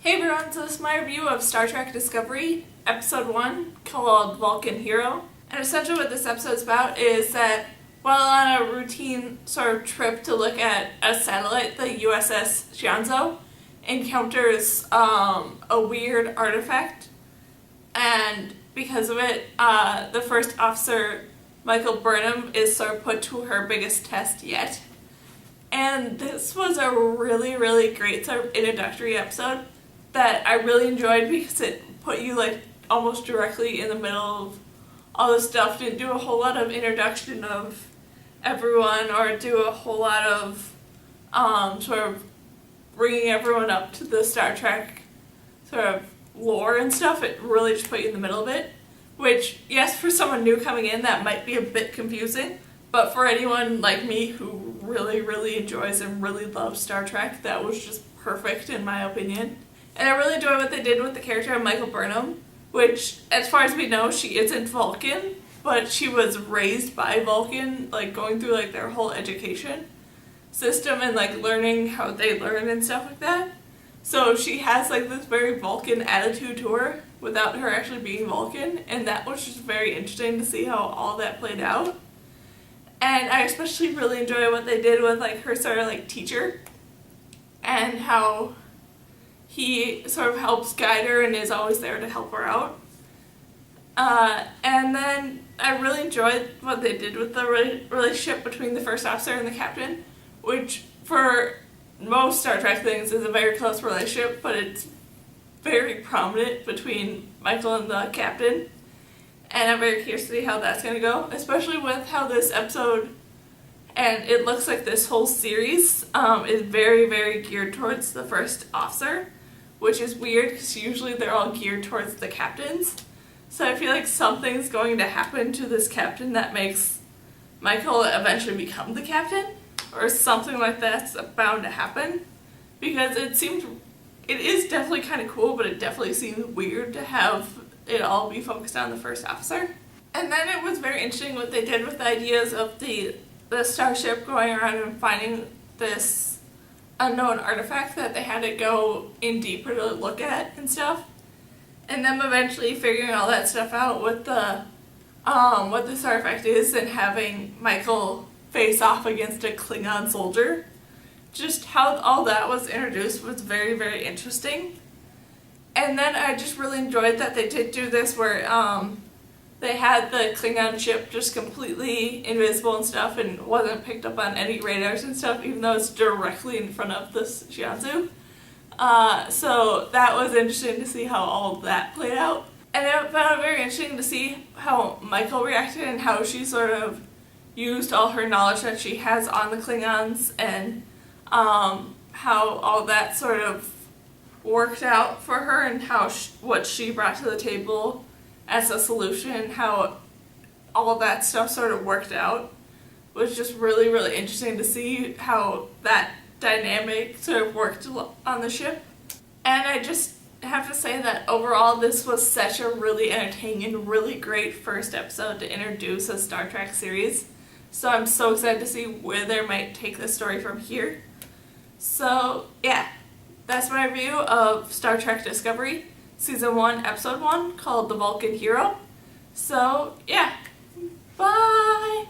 Hey everyone, so this is my review of Star Trek Discovery, Episode 1, called Vulcan Hero. And essentially what this episode is about is that while on a routine sort of trip to look at a satellite, the USS Jianzhou encounters a weird artifact. And because of it, the first officer, Michael Burnham, is sort of put to her biggest test yet. And this was a really, really great sort of introductory episode that I really enjoyed because it put you like almost directly in the middle of all this stuff. Didn't do a whole lot of introduction of everyone or do a whole lot of sort of bringing everyone up to the Star Trek sort of lore and stuff. It really just put you in the middle of it, which, yes, for someone new coming in that might be a bit confusing, but for anyone like me who really, really enjoys and really loves Star Trek, that was just perfect in my opinion. And I really enjoy what they did with the character of Michael Burnham, which, as far as we know, she isn't Vulcan, but she was raised by Vulcan, like going through like their whole education system and like learning how they learn and stuff like that. So she has like this very Vulcan attitude to her without her actually being Vulcan, and that was just very interesting to see how all that played out. And I especially really enjoy what they did with like her sort of like teacher and how he sort of helps guide her and is always there to help her out. And then I really enjoyed what they did with the relationship between the first officer and the captain, which for most Star Trek things is a very close relationship, but it's very prominent between Michael and the captain. And I'm very curious to see how that's going to go, especially with how this episode, and it looks like this whole series, is very, very geared towards the first officer, which is weird because usually they're all geared towards the captains. So I feel like something's going to happen to this captain that makes Michael eventually become the captain, or something like that's bound to happen, because it is definitely kind of cool, but it definitely seems weird to have it all be focused on the first officer. And then it was very interesting what they did with the ideas of the starship going around and finding this unknown artifact that they had to go in deeper to look at and stuff. And them eventually figuring all that stuff out with the what this artifact is and having Michael face off against a Klingon soldier. Just how all that was introduced was very, very interesting. And then I just really enjoyed that they did do this where they had the Klingon ship just completely invisible and stuff and wasn't picked up on any radars and stuff, even though it's directly in front of this Jianzhou. So that was interesting to see how all that played out. And I found it very interesting to see how Michael reacted and how she sort of used all her knowledge that she has on the Klingons and how all that sort of worked out for her and how what she brought to the table as a solution, how all that stuff sort of worked out, was just really, really interesting to see how that dynamic sort of worked on the ship. And I just have to say that overall this was such a really entertaining and really great first episode to introduce a Star Trek series. So I'm so excited to see where they might take this story from here. So yeah, that's my review of Star Trek Discovery, Season 1, Episode 1, called The Vulcan Hero. So yeah, bye!